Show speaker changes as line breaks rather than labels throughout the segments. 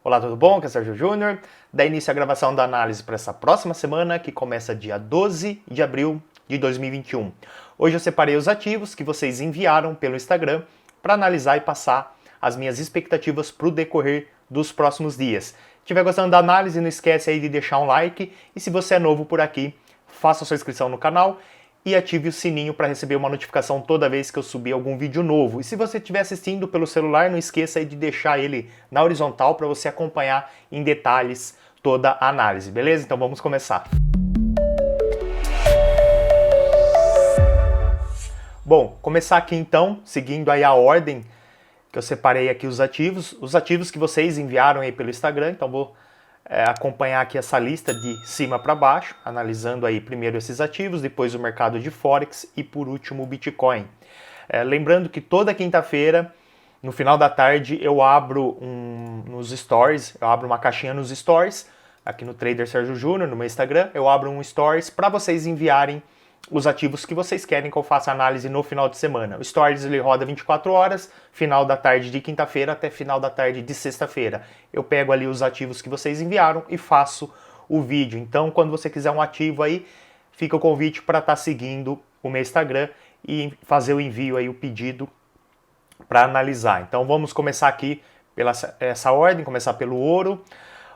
Olá, tudo bom? Aqui é Sérgio Júnior. Dá início à gravação da análise para essa próxima semana, que começa dia 12 de abril de 2021. Hoje eu separei os ativos que vocês enviaram pelo Instagram para analisar e passar as minhas expectativas para o decorrer dos próximos dias. Se estiver gostando da análise, não esquece aí de deixar um like e se você é novo por aqui, faça sua inscrição no canal e ative o sininho para receber uma notificação toda vez que eu subir algum vídeo novo. E se você estiver assistindo pelo celular, não esqueça aí de deixar ele na horizontal para você acompanhar em detalhes toda a análise, beleza? Então vamos começar. Bom, começar aqui então, seguindo aí a ordem que eu separei aqui os ativos que vocês enviaram aí pelo Instagram, então vou acompanhar aqui essa lista de cima para baixo, analisando aí primeiro esses ativos, depois o mercado de Forex e por último o Bitcoin. Lembrando que toda quinta-feira, no final da tarde, eu abro nos stories, eu abro uma caixinha nos stories, aqui no Trader Sérgio Júnior, no meu Instagram, eu abro um stories para vocês enviarem os ativos que vocês querem que eu faça análise no final de semana. O Stories ele roda 24 horas, final da tarde de quinta-feira até final da tarde de sexta-feira. Eu pego ali os ativos que vocês enviaram e faço o vídeo. Então, quando você quiser um ativo aí, fica o convite para estar seguindo o meu Instagram e fazer o envio aí, o pedido para analisar. Então, vamos começar aqui pela essa ordem, começar pelo ouro.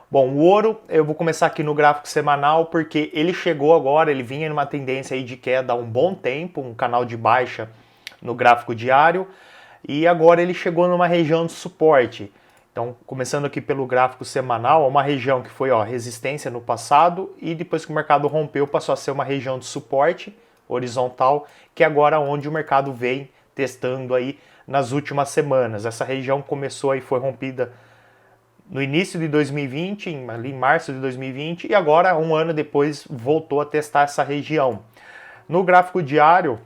Bom, o ouro, eu vou começar aqui no gráfico semanal, porque ele chegou agora, ele vinha numa tendência aí de queda há um bom tempo, um canal de baixa no gráfico diário, e agora ele chegou numa região de suporte. Então, começando aqui pelo gráfico semanal, uma região que foi resistência no passado, e depois que o mercado rompeu, passou a ser uma região de suporte horizontal, que é agora onde o mercado vem testando aí nas últimas semanas. Essa região começou e foi rompida no início de 2020, ali em março de 2020, e agora, um ano depois, voltou a testar essa região. No gráfico diário,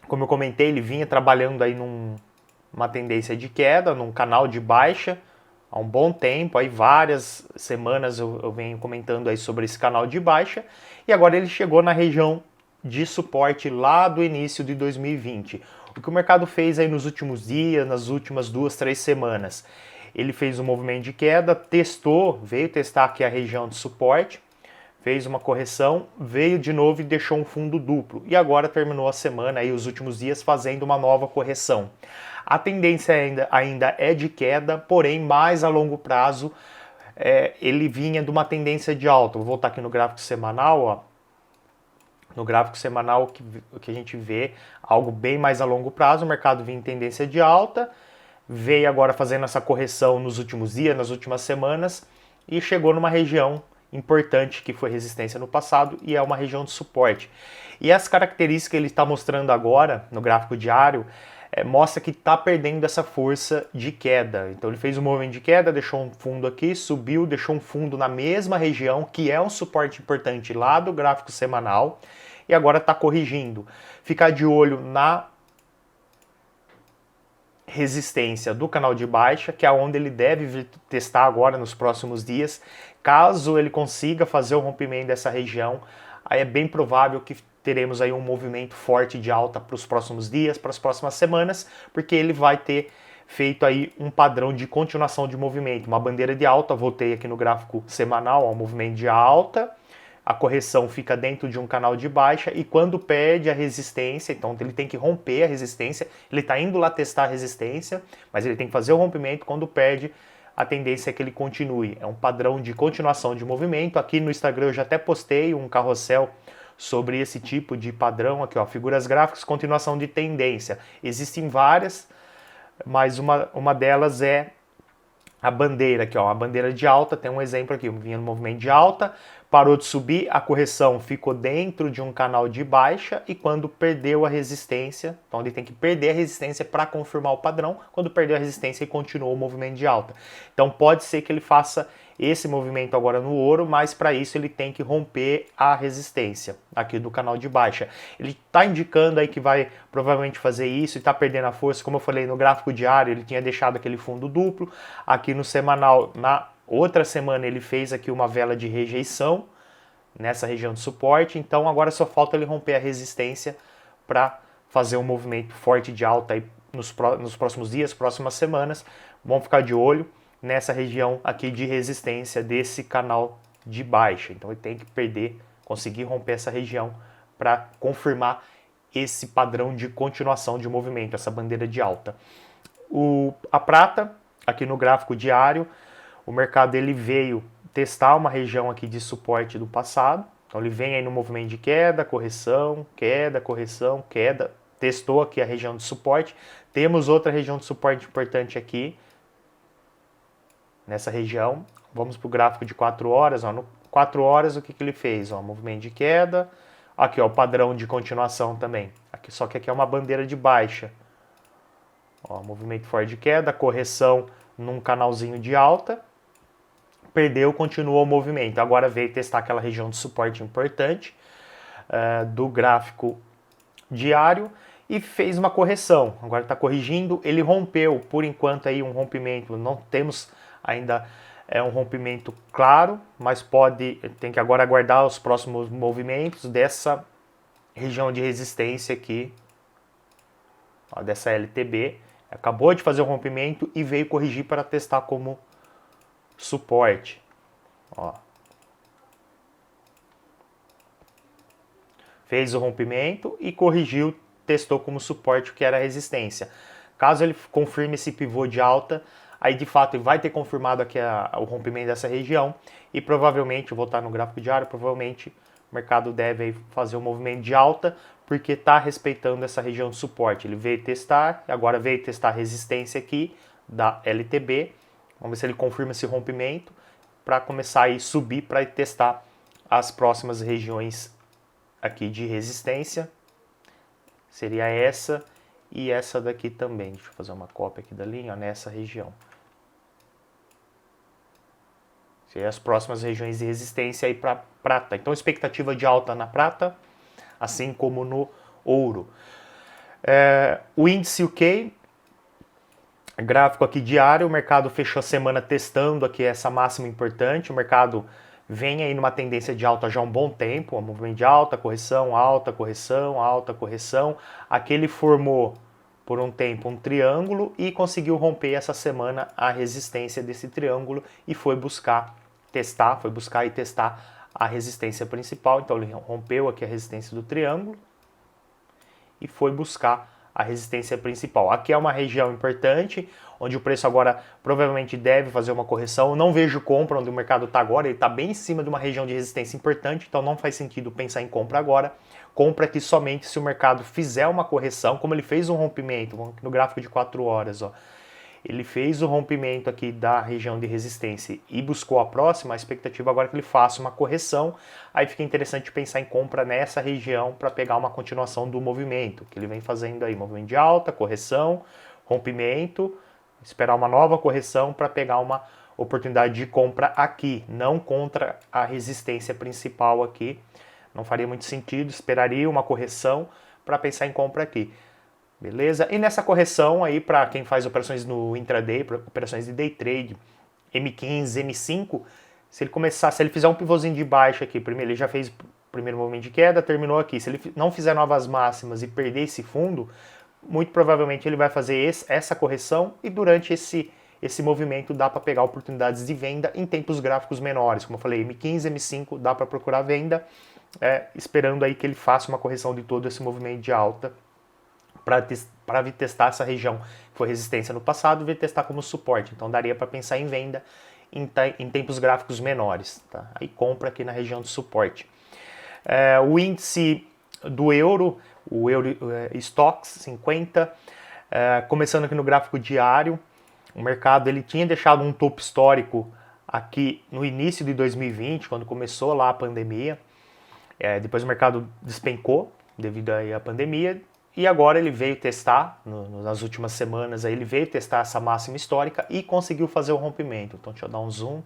como eu comentei, ele vinha trabalhando aí numa tendência de queda, num canal de baixa, há um bom tempo, aí várias semanas eu venho comentando aí sobre esse canal de baixa, e agora ele chegou na região de suporte lá do início de 2020. O que o mercado fez aí nos últimos dias, nas últimas 2-3 semanas? Ele fez um movimento de queda, veio testar aqui a região de suporte, fez uma correção, veio de novo e deixou um fundo duplo. E agora terminou a semana, aí, os últimos dias, fazendo uma nova correção. A tendência ainda é de queda, porém, mais a longo prazo, ele vinha de uma tendência de alta. Vou voltar aqui no gráfico semanal, ó. No gráfico semanal o que a gente vê algo bem mais a longo prazo, o mercado vinha em tendência de alta, veio agora fazendo essa correção nos últimos dias, nas últimas semanas, e chegou numa região importante que foi resistência no passado e é uma região de suporte. E as características que ele está mostrando agora no gráfico diário mostra que está perdendo essa força de queda. Então ele fez um movimento de queda, deixou um fundo aqui, subiu, deixou um fundo na mesma região, que é um suporte importante lá do gráfico semanal, e agora está corrigindo. Ficar de olho na resistência do canal de baixa, que é onde ele deve testar agora nos próximos dias. Caso ele consiga fazer o rompimento dessa região, aí é bem provável que teremos aí um movimento forte de alta para os próximos dias, para as próximas semanas, porque ele vai ter feito aí um padrão de continuação de movimento, uma bandeira de alta. Voltei aqui no gráfico semanal, um movimento de alta, a correção fica dentro de um canal de baixa e quando perde a resistência, então ele tem que romper a resistência, ele está indo lá testar a resistência, mas ele tem que fazer o rompimento. Quando perde, a tendência é que ele continue. É um padrão de continuação de movimento. Aqui no Instagram eu já até postei um carrossel sobre esse tipo de padrão, aqui ó, figuras gráficas, continuação de tendência. Existem várias, mas uma delas é a bandeira aqui, ó, a bandeira de alta. Tem um exemplo aqui, vinha no movimento de alta, parou de subir, a correção ficou dentro de um canal de baixa e quando perdeu a resistência, então ele tem que perder a resistência para confirmar o padrão, quando perdeu a resistência ele continuou o movimento de alta. Então pode ser que ele faça esse movimento agora no ouro, mas para isso ele tem que romper a resistência aqui do canal de baixa. Ele está indicando aí que vai provavelmente fazer isso e está perdendo a força. Como eu falei, no gráfico diário ele tinha deixado aquele fundo duplo, aqui no semanal, na outra semana ele fez aqui uma vela de rejeição nessa região de suporte, então agora só falta ele romper a resistência para fazer um movimento forte de alta aí nos próximos dias, próximas semanas. Vamos ficar de olho. nessa região aqui de resistência desse canal de baixa. Então ele tem que conseguir romper essa região para confirmar esse padrão de continuação de movimento, essa bandeira de alta. A prata, aqui no gráfico diário, o mercado ele veio testar uma região aqui de suporte do passado. Então ele vem aí no movimento de queda, correção, queda, correção, queda. Testou aqui a região de suporte. Temos outra região de suporte importante aqui, nessa região. Vamos para o gráfico de 4 horas. Ó. No 4 horas, o que ele fez? Ó, movimento de queda. Aqui, ó, o padrão de continuação também. Aqui, só que aqui é uma bandeira de baixa. Ó, movimento forte de queda, correção num canalzinho de alta. Perdeu, continuou o movimento. Agora veio testar aquela região de suporte importante do gráfico diário e fez uma correção. Agora está corrigindo. Ele rompeu, por enquanto, aí um rompimento. Não temos ainda um rompimento claro, mas tem que agora aguardar os próximos movimentos dessa região de resistência aqui, ó, dessa LTB. Acabou de fazer o rompimento e veio corrigir para testar como suporte. Ó. Fez o rompimento e corrigiu, testou como suporte o que era resistência. Caso ele confirme esse pivô de alta, aí de fato ele vai ter confirmado aqui o rompimento dessa região e provavelmente, eu vou estar no gráfico diário, provavelmente o mercado deve fazer um movimento de alta porque está respeitando essa região de suporte. Ele veio testar, agora veio testar a resistência aqui da LTB. Vamos ver se ele confirma esse rompimento para começar a subir para testar as próximas regiões aqui de resistência. Seria essa e essa daqui também. Deixa eu fazer uma cópia aqui da linha, ó, nessa região. Seriam as próximas regiões de resistência aí para prata. Então, expectativa de alta na prata, assim como no ouro. O índice UK, gráfico aqui diário, o mercado fechou a semana testando aqui essa máxima importante. O mercado vem aí numa tendência de alta já há um bom tempo, um movimento de alta, correção, alta, correção, alta, correção. Aqui ele formou por um tempo um triângulo e conseguiu romper essa semana a resistência desse triângulo e foi buscar e testar a resistência principal. Então ele rompeu aqui a resistência do triângulo e foi buscar a resistência principal. Aqui é uma região importante, onde o preço agora provavelmente deve fazer uma correção. Eu não vejo compra onde o mercado está agora, ele está bem em cima de uma região de resistência importante, então não faz sentido pensar em compra agora. Compra aqui somente se o mercado fizer uma correção, como ele fez um rompimento, vamos aqui no gráfico de 4 horas, ó. Ele fez o rompimento aqui da região de resistência e buscou a próxima, a expectativa agora é que ele faça uma correção, aí fica interessante pensar em compra nessa região para pegar uma continuação do movimento, que ele vem fazendo aí, movimento de alta, correção, rompimento, esperar uma nova correção para pegar uma oportunidade de compra aqui, não contra a resistência principal aqui, não faria muito sentido, esperaria uma correção para pensar em compra aqui. Beleza? E nessa correção aí, para quem faz operações no intraday, operações de day trade, M15, M5, se ele fizer um pivôzinho de baixa aqui, primeiro ele já fez o primeiro movimento de queda, terminou aqui. Se ele não fizer novas máximas e perder esse fundo, muito provavelmente ele vai fazer essa correção e durante esse movimento dá para pegar oportunidades de venda em tempos gráficos menores. Como eu falei, M15, M5 dá para procurar venda, esperando aí que ele faça uma correção de todo esse movimento de alta para vir testar essa região que foi resistência no passado, vir testar como suporte. Então daria para pensar em venda em tempos gráficos menores. Tá? Aí compra aqui na região de suporte. O índice do euro, o Euro Stoxx 50, começando aqui no gráfico diário, o mercado ele tinha deixado um topo histórico aqui no início de 2020, quando começou lá a pandemia. Depois o mercado despencou devido aí à pandemia. E agora ele veio testar, nas últimas semanas, aí ele veio testar essa máxima histórica e conseguiu fazer o rompimento. Então deixa eu dar um zoom.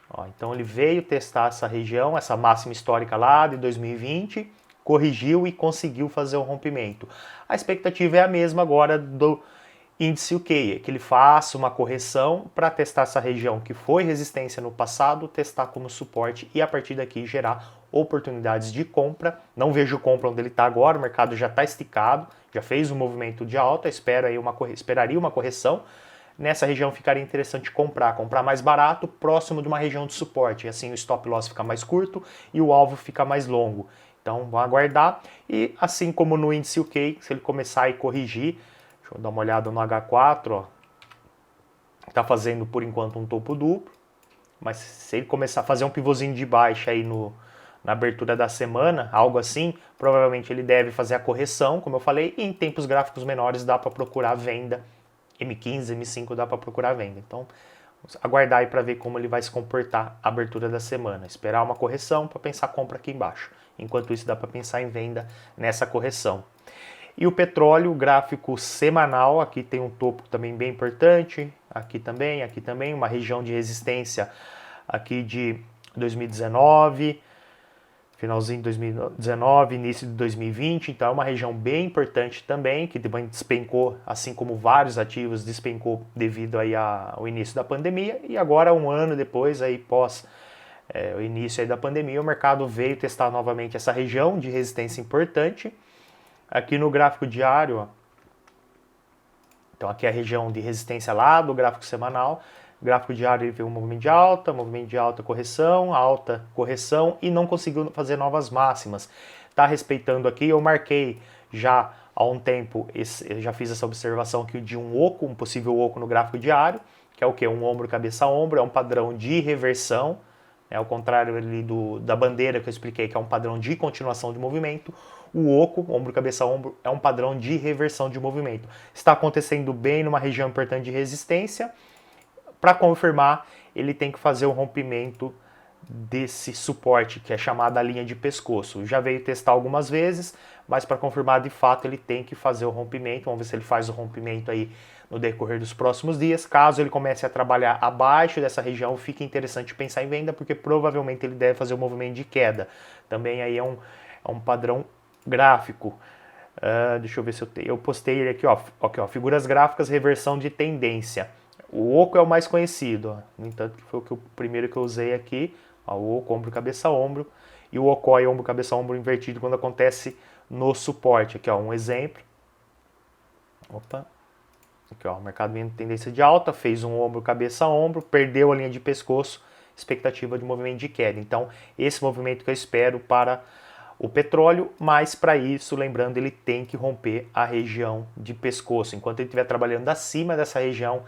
Ó, então ele veio testar essa região, essa máxima histórica lá de 2020, corrigiu e conseguiu fazer o rompimento. A expectativa é a mesma agora do índice UK, que ele faça uma correção para testar essa região que foi resistência no passado, testar como suporte e a partir daqui gerar oportunidades de compra. Não vejo compra onde ele está agora, o mercado já está esticado, já fez um movimento de alta, esperaria uma correção nessa região ficaria interessante comprar mais barato, próximo de uma região de suporte, assim o stop loss fica mais curto e o alvo fica mais longo. Então vamos aguardar, e assim como no índice UK, se ele começar a corrigir, deixa eu dar uma olhada no H4, ó, está fazendo por enquanto um topo duplo, mas se ele começar a fazer um pivôzinho de baixa aí na abertura da semana, algo assim, provavelmente ele deve fazer a correção, como eu falei, e em tempos gráficos menores dá para procurar venda, M15, M5 dá para procurar venda. Então, vamos aguardar aí para ver como ele vai se comportar a abertura da semana, esperar uma correção para pensar compra aqui embaixo. Enquanto isso, dá para pensar em venda nessa correção. E o petróleo, o gráfico semanal, aqui tem um topo também bem importante, aqui também, uma região de resistência aqui de 2019, finalzinho de 2019, início de 2020, então é uma região bem importante também, que também despencou, assim como vários ativos despencou devido aí ao início da pandemia, e agora um ano depois, aí pós o início aí da pandemia, o mercado veio testar novamente essa região de resistência importante. Aqui no gráfico diário, ó, então aqui é a região de resistência lá do gráfico semanal. O gráfico diário ele veio um movimento de alta, correção e não conseguiu fazer novas máximas. Está respeitando aqui, eu marquei já há um tempo, já fiz essa observação aqui de um possível oco no gráfico diário, que é o que? Um ombro, cabeça, ombro, é um padrão de reversão, ao contrário ali da bandeira que eu expliquei, que é um padrão de continuação de movimento. O oco, ombro, cabeça, ombro, é um padrão de reversão de movimento. Está acontecendo bem numa região importante de resistência. Para confirmar, ele tem que fazer o rompimento desse suporte, que é chamada linha de pescoço. Já veio testar algumas vezes, mas para confirmar de fato ele tem que fazer o rompimento. Vamos ver se ele faz o rompimento aí no decorrer dos próximos dias. Caso ele comece a trabalhar abaixo dessa região, fica interessante pensar em venda, porque provavelmente ele deve fazer um movimento de queda. Também aí é um padrão gráfico. Deixa eu ver se eu postei ele aqui, ó, figuras gráficas, reversão de tendência. O oco é o mais conhecido, ó. No entanto, que foi o primeiro que eu usei aqui, ó, o oco, ombro, cabeça, ombro, e o ocói, ombro, cabeça, ombro invertido quando acontece no suporte. Aqui, ó, um exemplo. Opa. Aqui, ó, o mercado vem em tendência de alta, fez um ombro, cabeça, ombro, perdeu a linha de pescoço, expectativa de movimento de queda. Então, esse movimento que eu espero para o petróleo, mas para isso, lembrando, ele tem que romper a região de pescoço. Enquanto ele estiver trabalhando acima dessa região,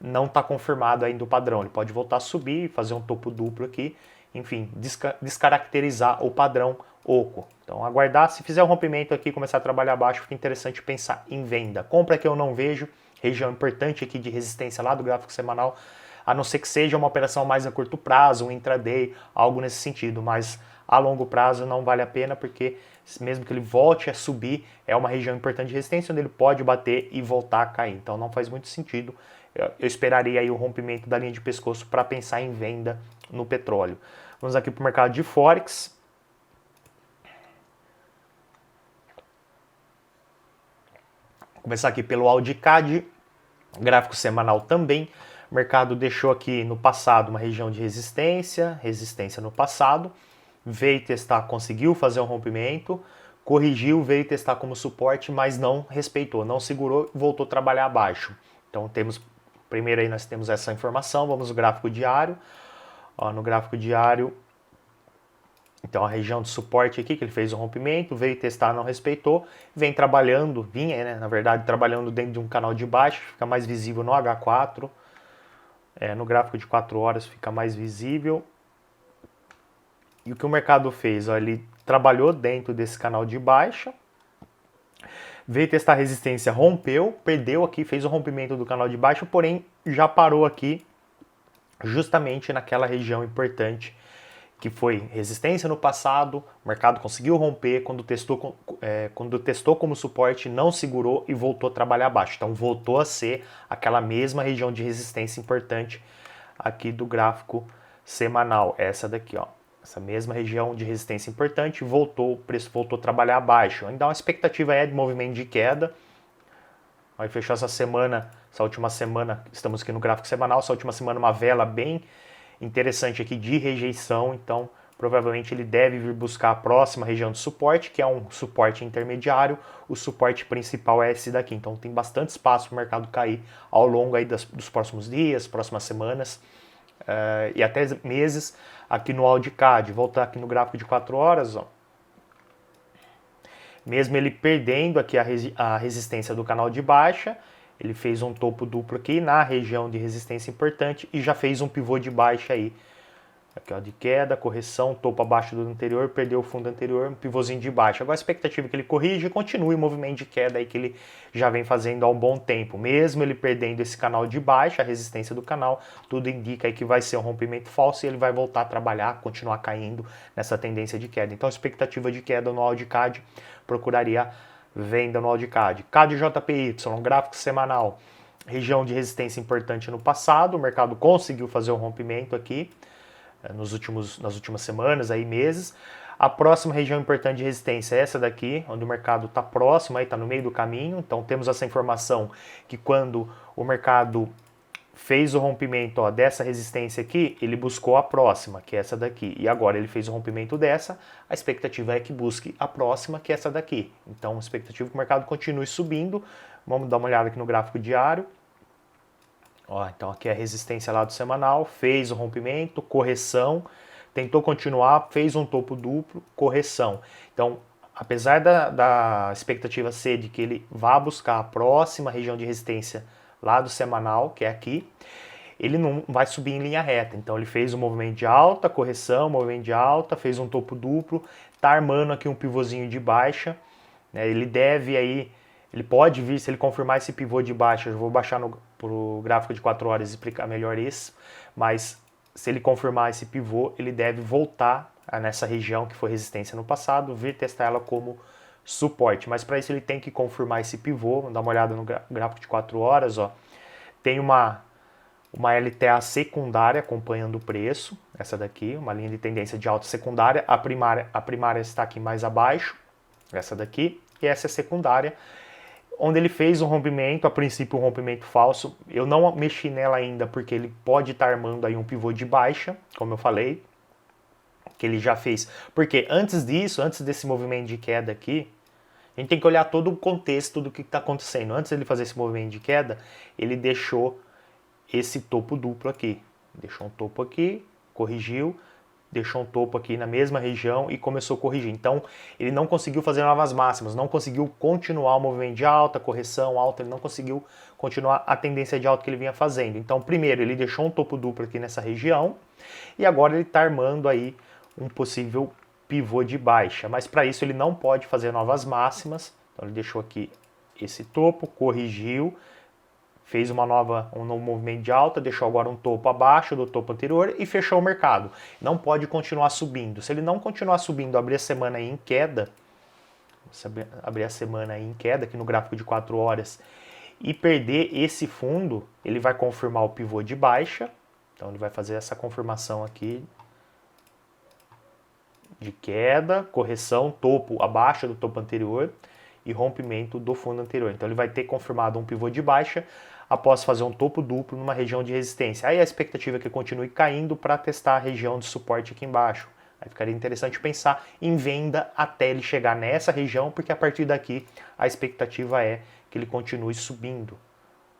não está confirmado ainda o padrão. Ele pode voltar a subir, fazer um topo duplo aqui, enfim, descaracterizar o padrão oco. Então, aguardar. Se fizer um rompimento aqui, começar a trabalhar abaixo, fica interessante pensar em venda. Compra que eu não vejo, região importante aqui de resistência lá do gráfico semanal, a não ser que seja uma operação mais a curto prazo, um intraday, algo nesse sentido, mas a longo prazo não vale a pena, porque mesmo que ele volte a subir, é uma região importante de resistência onde ele pode bater e voltar a cair. Então não faz muito sentido. Eu esperaria aí o rompimento da linha de pescoço para pensar em venda no petróleo. Vamos aqui para o mercado de Forex. Vou começar aqui pelo Audicad, gráfico semanal também. O mercado deixou aqui no passado uma região de resistência no passado. Veio testar, conseguiu fazer um rompimento, corrigiu, veio testar como suporte, mas não respeitou, não segurou, voltou a trabalhar abaixo. Então primeiro aí nós temos essa informação, vamos no gráfico diário. Ó, no gráfico diário, então a região de suporte aqui, que ele fez o rompimento, veio testar, não respeitou, vinha, né, na verdade, trabalhando dentro de um canal de baixo, fica mais visível no H4, no gráfico de 4 horas fica mais visível. E o que o mercado fez? Ó, ele trabalhou dentro desse canal de baixa, veio testar resistência, rompeu, perdeu aqui, fez o rompimento do canal de baixa, porém já parou aqui justamente naquela região importante que foi resistência no passado, o mercado conseguiu romper, quando testou como suporte, não segurou e voltou a trabalhar abaixo. Então voltou a ser aquela mesma região de resistência importante aqui do gráfico semanal, essa daqui, ó. Essa mesma região de resistência importante, o preço voltou a trabalhar abaixo. Então a expectativa é de movimento de queda. Aí fechou essa última semana, estamos aqui no gráfico semanal, essa última semana uma vela bem interessante aqui de rejeição, então provavelmente ele deve vir buscar a próxima região de suporte, que é um suporte intermediário. O suporte principal é esse daqui, então tem bastante espaço para o mercado cair ao longo aí dos próximos dias, próximas semanas e até meses aqui no Audicad. Voltar aqui no gráfico de 4 horas, ó. Mesmo ele perdendo aqui a resistência do canal de baixa, ele fez um topo duplo aqui na região de resistência importante e já fez um pivô de baixa aí. Aqui, ó, de queda, correção, topo abaixo do anterior, perdeu o fundo anterior, um pivôzinho de baixa. Agora a expectativa é que ele corrija e continue o movimento de queda aí que ele já vem fazendo há um bom tempo. Mesmo ele perdendo esse canal de baixa, a resistência do canal, tudo indica aí que vai ser um rompimento falso e ele vai voltar a trabalhar, continuar caindo nessa tendência de queda. Então a expectativa de queda no Audicad, procuraria venda no Audicad. CAD-JPY, gráfico semanal, região de resistência importante no passado, o mercado conseguiu fazer um rompimento aqui, nas últimas semanas, aí meses. A próxima região importante de resistência é essa daqui, onde o mercado está próximo, está no meio do caminho. Então temos essa informação que quando o mercado fez o rompimento, ó, dessa resistência aqui, ele buscou a próxima, que é essa daqui. E agora ele fez o rompimento dessa, a expectativa é que busque a próxima, que é essa daqui. Então a expectativa é que o mercado continue subindo. Vamos dar uma olhada aqui no gráfico diário. Ó, então aqui é a resistência lá do semanal, fez o rompimento, correção, tentou continuar, fez um topo duplo, correção. Então, apesar da expectativa ser de que ele vá buscar a próxima região de resistência lá do semanal, que é aqui, ele não vai subir em linha reta. Então ele fez um movimento de alta, correção, movimento de alta, fez um topo duplo, tá armando aqui um pivôzinho de baixa, né? Ele deve aí, ele pode vir, se ele confirmar esse pivô de baixa, eu vou baixar pro gráfico de 4 horas e explicar melhor isso, mas se ele confirmar esse pivô, ele deve voltar nessa região que foi resistência no passado, vir testar ela como suporte. Mas para isso ele tem que confirmar esse pivô. Vamos dar uma olhada no gráfico de 4 horas. Ó. Tem uma LTA secundária acompanhando o preço, essa daqui, uma linha de tendência de alta secundária. A primária está aqui mais abaixo, essa daqui, e essa é secundária, onde ele fez um rompimento, a princípio um rompimento falso. Eu não mexi nela ainda porque ele pode estar armando aí um pivô de baixa, como eu falei, que ele já fez. Porque antes disso, antes desse movimento de queda aqui, a gente tem que olhar todo o contexto do que está acontecendo. Antes dele fazer esse movimento de queda, ele deixou esse topo duplo aqui. Deixou um topo aqui, corrigiu, deixou um topo aqui na mesma região e começou a corrigir. Então, ele não conseguiu fazer novas máximas, não conseguiu continuar o movimento de alta, correção, alta, ele não conseguiu continuar a tendência de alta que ele vinha fazendo. Então, primeiro, ele deixou um topo duplo aqui nessa região e agora ele está armando aí um possível pivô de baixa. Mas para isso ele não pode fazer novas máximas. Então, ele deixou aqui esse topo, corrigiu, fez um novo movimento de alta, deixou agora um topo abaixo do topo anterior e fechou o mercado. Não pode continuar subindo. Se ele não continuar subindo, abrir a semana aí em queda, abrir a semana aí em queda aqui no gráfico de 4 horas e perder esse fundo, ele vai confirmar o pivô de baixa. Então ele vai fazer essa confirmação aqui de queda, correção, topo abaixo do topo anterior e rompimento do fundo anterior. Então ele vai ter confirmado um pivô de baixa após fazer um topo duplo numa região de resistência. Aí a expectativa é que continue caindo para testar a região de suporte aqui embaixo. Aí ficaria interessante pensar em venda até ele chegar nessa região, porque a partir daqui a expectativa é que ele continue subindo.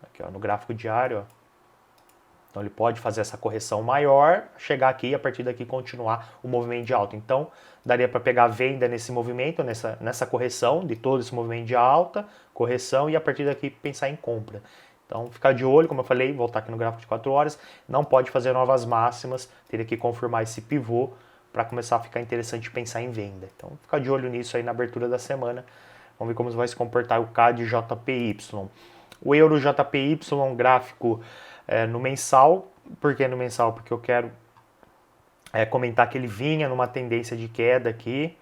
Aqui, ó, no gráfico diário, ó. Então ele pode fazer essa correção maior, chegar aqui e a partir daqui continuar o movimento de alta. Então daria para pegar venda nesse movimento, nessa correção de todo esse movimento de alta, correção e a partir daqui pensar em compra. Então ficar de olho, como eu falei, voltar aqui no gráfico de 4 horas, não pode fazer novas máximas, teria que confirmar esse pivô para começar a ficar interessante pensar em venda. Então ficar de olho nisso aí na abertura da semana. Vamos ver como vai se comportar o CAD-JPY. O Euro-JPY, gráfico no mensal. Por que no mensal? Porque eu quero comentar que ele vinha numa tendência de queda aqui,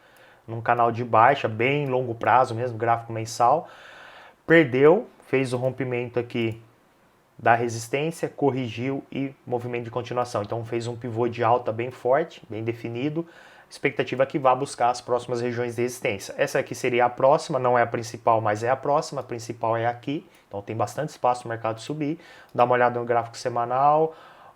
num canal de baixa, bem longo prazo mesmo, gráfico mensal. Perdeu, fez o rompimento aqui da resistência, corrigiu e movimento de continuação. Então fez um pivô de alta bem forte, bem definido. Expectativa é que vá buscar as próximas regiões de resistência. Essa aqui seria a próxima, não é a principal, mas é a próxima. A principal é aqui, então tem bastante espaço no mercado subir. Dá uma olhada no gráfico semanal.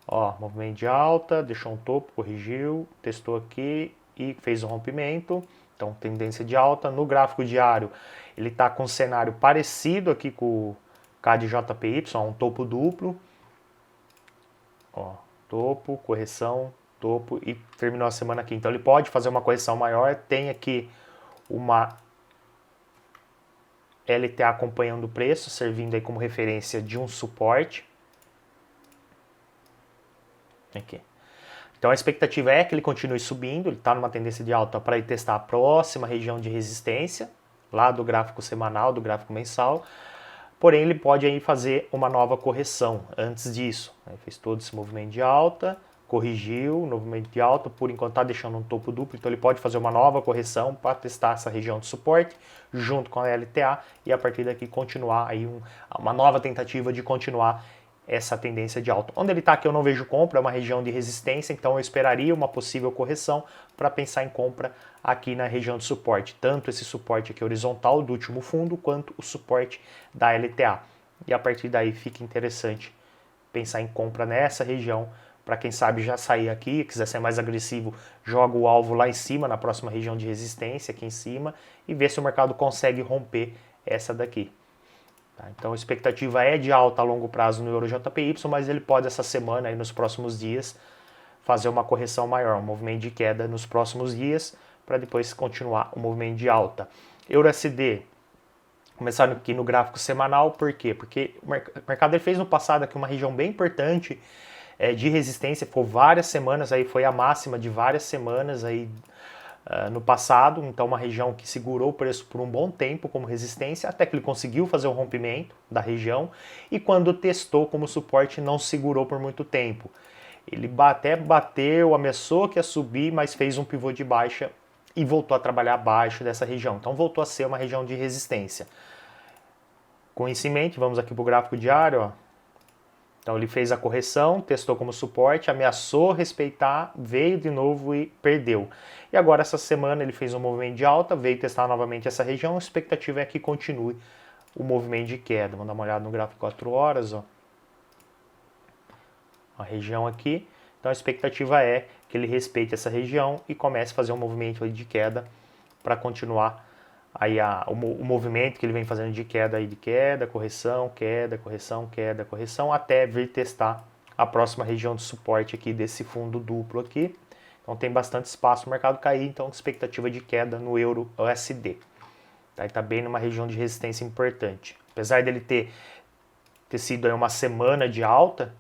Ó, movimento de alta, deixou um topo, corrigiu, testou aqui e fez o rompimento. Então, tendência de alta. No gráfico diário, ele está com um cenário parecido aqui com o KDJPY, um topo duplo. Ó, topo, correção, topo e terminou a semana aqui. Então, ele pode fazer uma correção maior. Tem aqui uma LTA acompanhando o preço, servindo aí como referência de um suporte. Aqui. Então a expectativa é que ele continue subindo, ele está numa tendência de alta para ir testar a próxima região de resistência, lá do gráfico semanal, do gráfico mensal, porém ele pode aí fazer uma nova correção antes disso. Fez todo esse movimento de alta, corrigiu o movimento de alta, por enquanto está deixando um topo duplo, então ele pode fazer uma nova correção para testar essa região de suporte junto com a LTA e a partir daqui continuar aí uma nova tentativa de continuar essa tendência de alta. Onde ele está aqui eu não vejo compra, é uma região de resistência, então eu esperaria uma possível correção para pensar em compra aqui na região de suporte, tanto esse suporte aqui horizontal do último fundo, quanto o suporte da LTA. E a partir daí fica interessante pensar em compra nessa região, para quem sabe já sair aqui, quiser ser mais agressivo, joga o alvo lá em cima, na próxima região de resistência, aqui em cima, e ver se o mercado consegue romper essa daqui. Então a expectativa é de alta a longo prazo no EURJPY, mas ele pode essa semana, aí, nos próximos dias, fazer uma correção maior, um movimento de queda nos próximos dias, para depois continuar o movimento de alta. EURUSD, começando aqui no gráfico semanal, por quê? Porque o mercado ele fez no passado aqui uma região bem importante de resistência, ficou várias semanas, aí foi a máxima de várias semanas aí, no passado, então uma região que segurou o preço por um bom tempo como resistência, até que ele conseguiu fazer o rompimento da região e quando testou como suporte não segurou por muito tempo. Ele até bateu, ameaçou que ia subir, mas fez um pivô de baixa e voltou a trabalhar abaixo dessa região. Então voltou a ser uma região de resistência. Com isso em mente, vamos aqui para o gráfico diário, ó. Então ele fez a correção, testou como suporte, ameaçou respeitar, veio de novo e perdeu. E agora essa semana ele fez um movimento de alta, veio testar novamente essa região, a expectativa é que continue o movimento de queda. Vamos dar uma olhada no gráfico 4 horas, ó. A região aqui. Então a expectativa é que ele respeite essa região e comece a fazer um movimento de queda para continuar aí o movimento que ele vem fazendo de queda, correção, queda, correção, queda, correção, até vir testar a próxima região de suporte aqui desse fundo duplo aqui. Então tem bastante espaço para o mercado cair, então expectativa de queda no euro USD. Tá? Está bem numa região de resistência importante. Apesar dele ter sido aí uma semana de alta,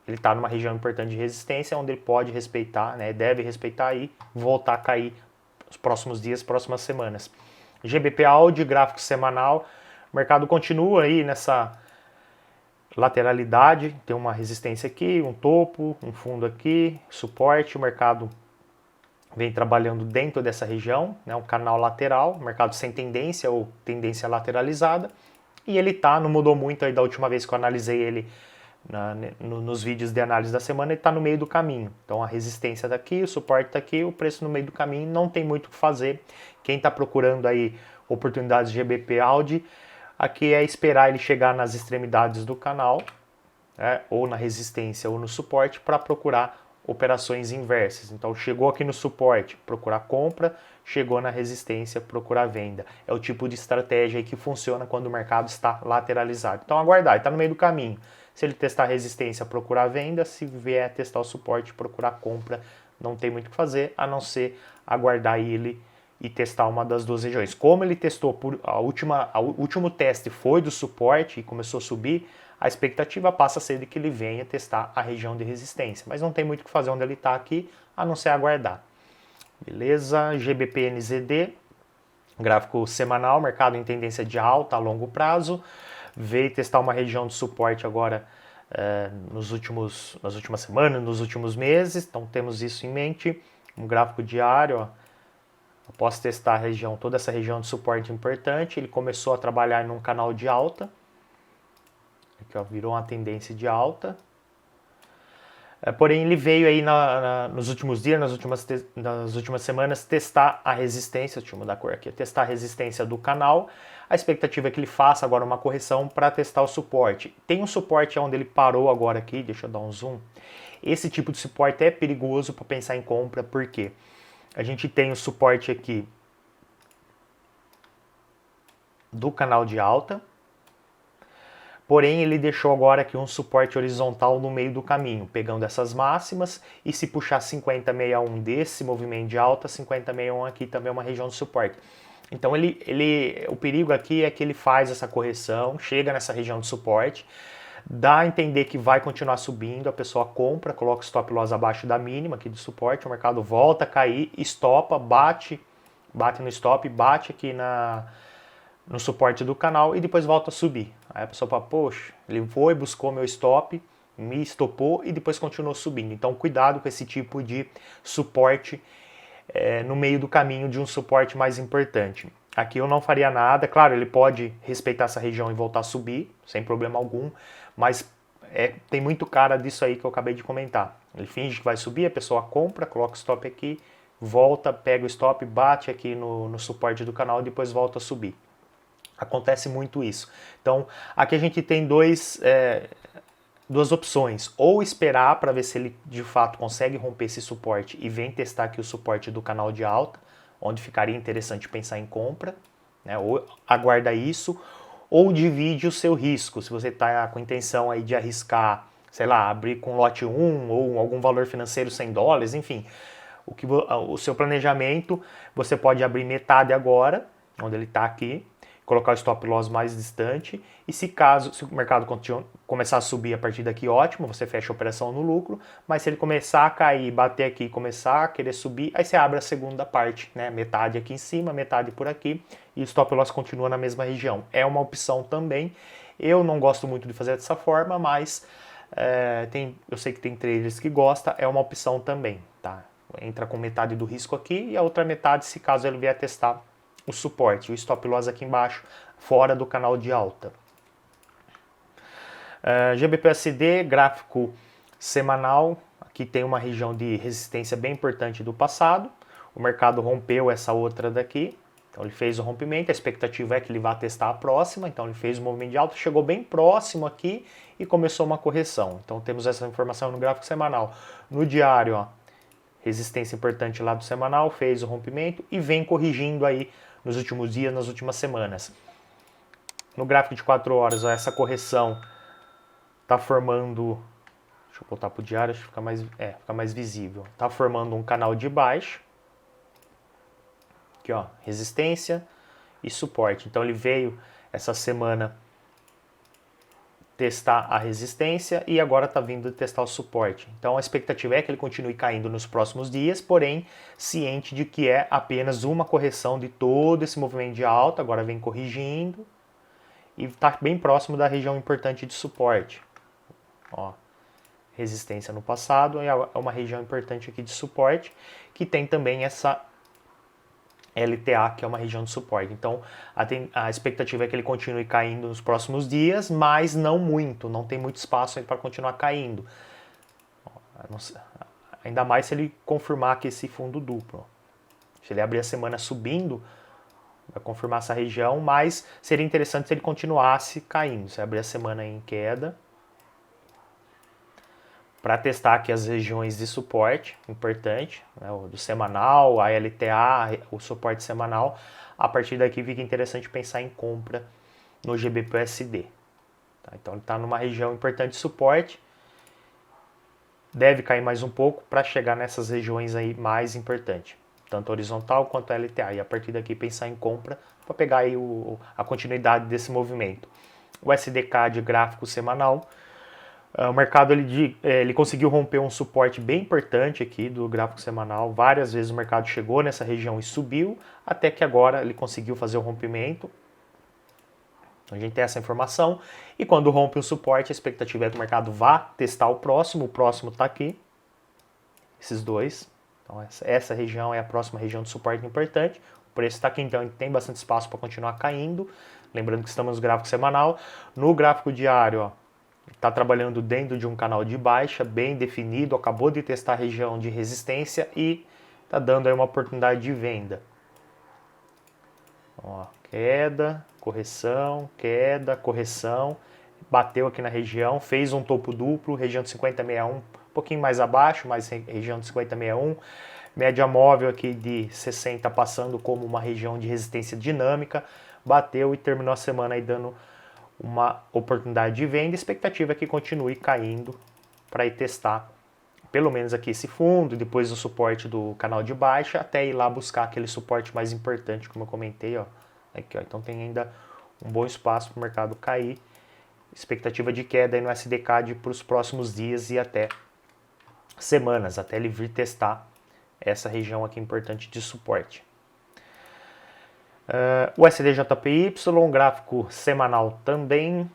ele está numa região importante de resistência, onde ele pode respeitar, né, deve respeitar e voltar a cair nos próximos dias, próximas semanas. GBP Audi, gráfico semanal, o mercado continua aí nessa lateralidade, tem uma resistência aqui, um topo, um fundo aqui, suporte, o mercado vem trabalhando dentro dessa região, né, um canal lateral, mercado sem tendência ou tendência lateralizada, e ele não mudou muito aí da última vez que eu analisei ele nos vídeos de análise da semana, ele está no meio do caminho. Então a resistência está aqui, o suporte está aqui, o preço no meio do caminho, não tem muito o que fazer. Quem está procurando aí oportunidades de GBP Audi, aqui é esperar ele chegar nas extremidades do canal, né, ou na resistência ou no suporte, para procurar operações inversas. Então chegou aqui no suporte, procurar compra, chegou na resistência, procurar venda. É o tipo de estratégia aí que funciona quando o mercado está lateralizado. Então aguardar, ele está no meio do caminho. Se ele testar a resistência, procurar venda. Se vier testar o suporte, procurar compra. Não tem muito o que fazer, a não ser aguardar ele e testar uma das duas regiões. Como ele testou, o último teste foi do suporte e começou a subir, a expectativa passa a ser de que ele venha testar a região de resistência. Mas não tem muito o que fazer onde ele está aqui, a não ser aguardar. Beleza? GBP-NZD, gráfico semanal, mercado em tendência de alta a longo prazo. Veio testar uma região de suporte agora nas últimas semanas, nos últimos meses, então temos isso em mente. Um gráfico diário, ó, após testar a região, toda essa região de suporte importante, ele começou a trabalhar num canal de alta, aqui, ó, virou uma tendência de alta. Porém, ele veio aí nos últimos dias, nas últimas semanas, testar a resistência, deixa eu mudar a cor aqui, testar a resistência do canal. A expectativa é que ele faça agora uma correção para testar o suporte. Tem um suporte onde ele parou agora aqui, deixa eu dar um zoom. Esse tipo de suporte é perigoso para pensar em compra, porque a gente tem o suporte aqui do canal de alta, porém ele deixou agora aqui um suporte horizontal no meio do caminho, pegando essas máximas, e se puxar 50,61 desse movimento de alta, 50,61 aqui também é uma região de suporte. Então o perigo aqui é que ele faz essa correção, chega nessa região de suporte, dá a entender que vai continuar subindo, a pessoa compra, coloca o stop loss abaixo da mínima aqui do suporte, o mercado volta a cair, estopa, bate no stop, bate aqui no suporte do canal e depois volta a subir. Aí a pessoa fala, poxa, ele foi, buscou meu stop, me estopou e depois continuou subindo. Então cuidado com esse tipo de suporte no meio do caminho de um suporte mais importante. Aqui eu não faria nada, claro, ele pode respeitar essa região e voltar a subir, sem problema algum, mas tem muito cara disso aí que eu acabei de comentar. Ele finge que vai subir, a pessoa compra, coloca o stop aqui, volta, pega o stop, bate aqui no suporte do canal e depois volta a subir. Acontece muito isso. Então, aqui a gente tem duas opções. Ou esperar para ver se ele de fato consegue romper esse suporte e vem testar aqui o suporte do canal de alta, onde ficaria interessante pensar em compra, né? Ou aguarda isso, ou divide o seu risco. Se você está com a intenção aí de arriscar, sei lá, abrir com lote 1 ou algum valor financeiro $100, enfim, o seu planejamento, você pode abrir metade agora, onde ele está aqui, colocar o stop loss mais distante, e se o mercado começar a subir a partir daqui, ótimo, você fecha a operação no lucro, mas se ele começar a cair, bater aqui, começar a querer subir, aí você abre a segunda parte, né? Metade aqui em cima, metade por aqui, e o stop loss continua na mesma região. É uma opção também, eu não gosto muito de fazer dessa forma, mas eu sei que tem traders que gostam, é uma opção também, tá? Entra com metade do risco aqui, e a outra metade, se caso ele vier testar o suporte, o stop loss aqui embaixo, fora do canal de alta. GBP/USD, gráfico semanal, aqui tem uma região de resistência bem importante do passado, o mercado rompeu essa outra daqui, então ele fez o rompimento, a expectativa é que ele vá testar a próxima, então ele fez o movimento de alta, chegou bem próximo aqui e começou uma correção. Então temos essa informação no gráfico semanal. No diário, ó, resistência importante lá do semanal, fez o rompimento e vem corrigindo aí nos últimos dias, nas últimas semanas. No gráfico de 4 horas, ó, essa correção está formando, deixa eu voltar para o diário, acho que fica mais visível. Está formando um canal de baixo, aqui ó, resistência e suporte. Então ele veio essa semana testar a resistência e agora está vindo testar o suporte. Então a expectativa é que ele continue caindo nos próximos dias, porém ciente de que é apenas uma correção de todo esse movimento de alta, agora vem corrigindo e está bem próximo da região importante de suporte. Ó, resistência no passado é uma região importante aqui de suporte, que tem também essa LTA, que é uma região de suporte. Então, a expectativa é que ele continue caindo nos próximos dias, mas não muito, não tem muito espaço para continuar caindo. Ainda mais se ele confirmar que esse fundo duplo. Se ele abrir a semana subindo, vai confirmar essa região, mas seria interessante se ele continuasse caindo. Se abrir a semana em queda, para testar aqui as regiões de suporte, importante, né, o do semanal, a LTA, o suporte semanal. A partir daqui fica interessante pensar em compra no GBP/USD. Tá? Então ele está numa região importante de suporte, deve cair mais um pouco para chegar nessas regiões aí mais importantes, tanto horizontal quanto a LTA. E a partir daqui pensar em compra para pegar aí a continuidade desse movimento. O SDK de gráfico semanal, o mercado ele conseguiu romper um suporte bem importante aqui do gráfico semanal. Várias vezes o mercado chegou nessa região e subiu, até que agora ele conseguiu fazer o rompimento. A gente tem essa informação. E quando rompe o suporte, a expectativa é que o mercado vá testar o próximo. O próximo está aqui. Esses dois. Então essa região é a próxima região de suporte importante. O preço está aqui, então tem bastante espaço para continuar caindo. Lembrando que estamos no gráfico semanal. No gráfico diário, ó, está trabalhando dentro de um canal de baixa, bem definido, acabou de testar a região de resistência e está dando aí uma oportunidade de venda. Ó, queda, correção, bateu aqui na região, fez um topo duplo, região de 50,61 pouquinho mais abaixo, mais região de 50,61. Média móvel aqui de 60 passando como uma região de resistência dinâmica. Bateu e terminou a semana aí dando uma oportunidade de venda. Expectativa é que continue caindo para ir testar pelo menos aqui esse fundo, depois o suporte do canal de baixa, até ir lá buscar aquele suporte mais importante, como eu comentei, ó. Aqui, ó. Então tem ainda um bom espaço para o mercado cair. Expectativa de queda aí no SDK para os próximos dias e até semanas, até ele vir testar essa região aqui importante de suporte. O SDJPY, gráfico semanal também.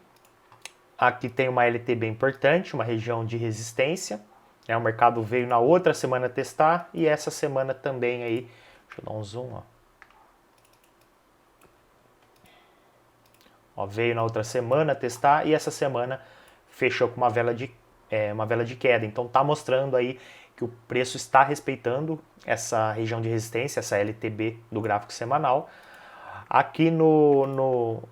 Aqui tem uma LTB importante, uma região de resistência. O mercado veio na outra semana testar e essa semana também aí. Deixa eu dar um zoom, ó. Veio na outra semana testar e essa semana fechou com uma vela de queda. Então tá mostrando aí que o preço está respeitando essa região de resistência, essa LTB do gráfico semanal. Aqui no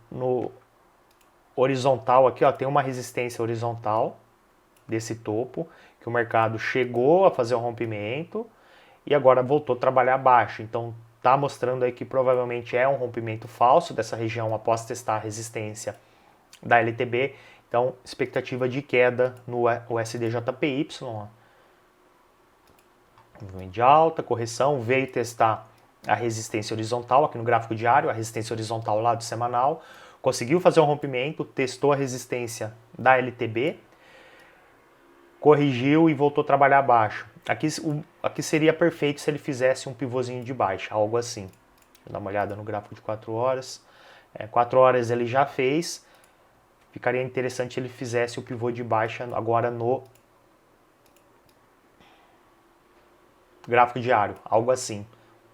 horizontal, aqui, ó, tem uma resistência horizontal desse topo, que o mercado chegou a fazer um rompimento e agora voltou a trabalhar abaixo. Então tá mostrando aí que provavelmente é um rompimento falso dessa região após testar a resistência da LTB. Então, expectativa de queda no SDJPY. Movimento de alta, correção, veio testar a resistência horizontal aqui no gráfico diário, a resistência horizontal lá do semanal, conseguiu fazer um rompimento, testou a resistência da LTB, corrigiu e voltou a trabalhar abaixo. Aqui seria perfeito se ele fizesse um pivôzinho de baixa, algo assim. Vou dar uma olhada no gráfico de 4 horas. 4 horas ele já fez. Ficaria interessante se ele fizesse o pivô de baixa agora no gráfico diário, algo assim.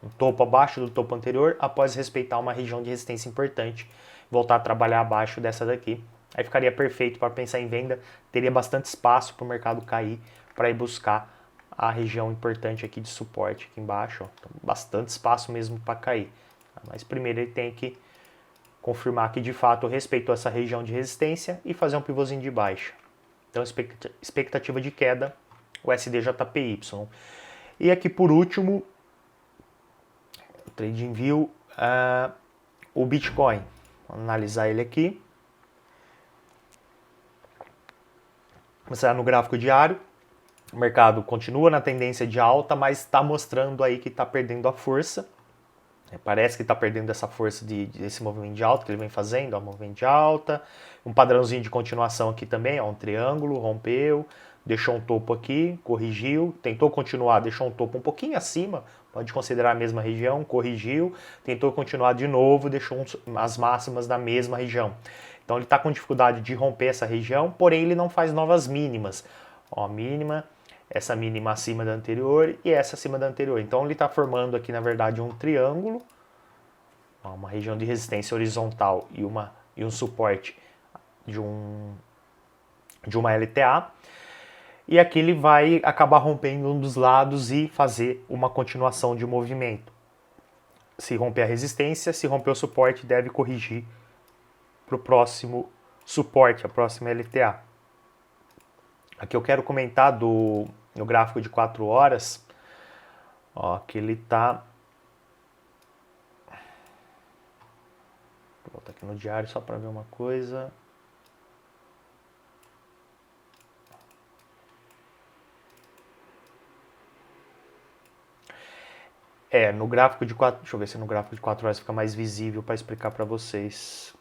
Um topo abaixo do topo anterior, após respeitar uma região de resistência importante, voltar a trabalhar abaixo dessa daqui. Aí ficaria perfeito para pensar em venda, teria bastante espaço para o mercado cair, para ir buscar a região importante aqui de suporte aqui embaixo. Ó. Então, bastante espaço mesmo para cair. Mas primeiro ele tem que confirmar que de fato respeitou essa região de resistência e fazer um pivôzinho de baixa. Então expectativa de queda, o SDJPY. E aqui por último, o TradingView, o Bitcoin. Vamos analisar ele aqui. Começar no gráfico diário. O mercado continua na tendência de alta, mas está mostrando aí que está perdendo a força. Parece que está perdendo essa força desse movimento de alta que ele vem fazendo, ó, movimento de alta. Um padrãozinho de continuação aqui também, ó, um triângulo, rompeu, deixou um topo aqui, corrigiu, tentou continuar, deixou um topo um pouquinho acima, pode considerar a mesma região, corrigiu, tentou continuar de novo, deixou as máximas da mesma região. Então ele está com dificuldade de romper essa região, porém ele não faz novas mínimas. Ó, mínima, essa mínima acima da anterior e essa acima da anterior. Então ele está formando aqui, na verdade, um triângulo, ó, uma região de resistência horizontal e um suporte de uma LTA. E aqui ele vai acabar rompendo um dos lados e fazer uma continuação de movimento. Se romper a resistência, se romper o suporte, deve corrigir para o próximo suporte, a próxima LTA. Aqui eu quero comentar no gráfico de 4 horas, ó, que ele está... Vou voltar aqui no diário só para ver uma coisa. No gráfico de 4... Deixa eu ver se no gráfico de 4 horas fica mais visível para explicar para vocês.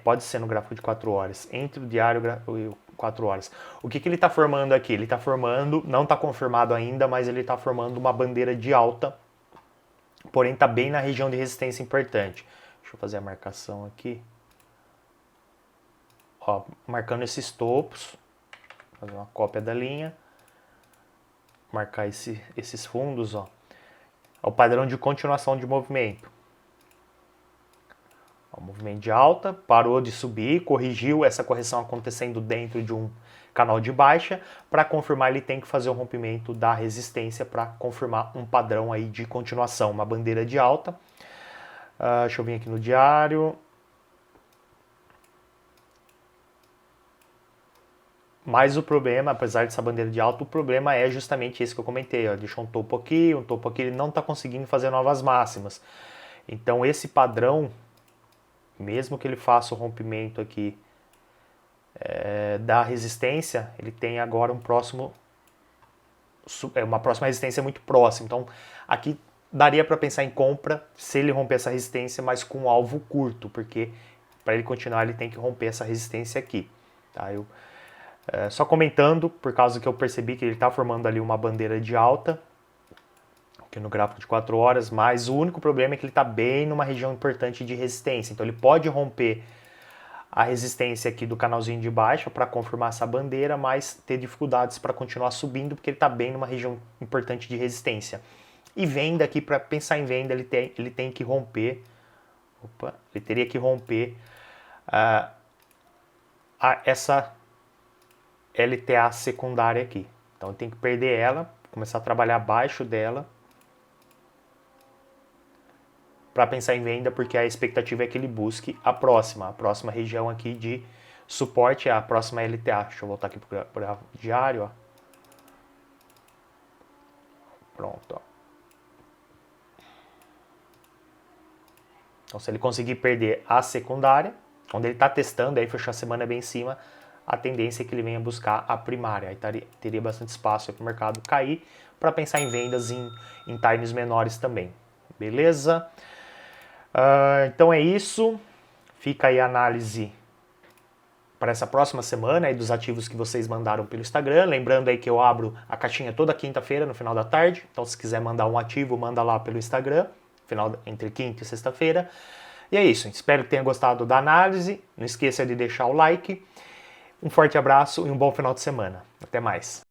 Pode ser no gráfico de 4 horas, entre o diário e o 4 horas. O que ele está formando aqui? Ele está formando, não está confirmado ainda, mas ele está formando uma bandeira de alta, porém está bem na região de resistência importante. Deixa eu fazer a marcação aqui. Ó, marcando esses topos, fazer uma cópia da linha, marcar esses fundos, ó. É o padrão de continuação de movimento. O movimento de alta, parou de subir, corrigiu, essa correção acontecendo dentro de um canal de baixa. Para confirmar, ele tem que fazer o rompimento da resistência para confirmar um padrão aí de continuação, uma bandeira de alta. Deixa eu vir aqui no diário. Mas o problema, apesar dessa bandeira de alta, o problema é justamente esse que eu comentei. Ó, deixou um topo aqui, ele não está conseguindo fazer novas máximas. Então esse padrão, mesmo que ele faça o rompimento aqui da resistência, ele tem agora uma próxima resistência muito próxima. Então aqui daria para pensar em compra se ele romper essa resistência, mas com um alvo curto, porque para ele continuar ele tem que romper essa resistência aqui. Tá? Só comentando, por causa que eu percebi que ele está formando ali uma bandeira de alta, aqui no gráfico de 4 horas, mas o único problema é que ele está bem numa região importante de resistência. Então ele pode romper a resistência aqui do canalzinho de baixo para confirmar essa bandeira, mas ter dificuldades para continuar subindo, porque ele está bem numa região importante de resistência. E venda aqui, para pensar em venda, ele tem que romper, ele teria que romper essa LTA secundária aqui. Então ele tem que perder ela, começar a trabalhar abaixo dela, para pensar em venda, porque a expectativa é que ele busque a próxima região aqui de suporte, é a próxima LTA. Deixa eu voltar aqui para o gráfico diário. Ó. Pronto. Ó. Então se ele conseguir perder a secundária, onde ele está testando, aí fechou a semana bem em cima, a tendência é que ele venha buscar a primária. Aí teria bastante espaço para o mercado cair, para pensar em vendas em times menores também. Beleza? Então é isso. Fica aí a análise para essa próxima semana aí dos ativos que vocês mandaram pelo Instagram. Lembrando aí que eu abro a caixinha toda quinta-feira, no final da tarde. Então se quiser mandar um ativo, manda lá pelo Instagram, entre quinta e sexta-feira. E é isso. Espero que tenha gostado da análise. Não esqueça de deixar o like. Um forte abraço e um bom final de semana. Até mais.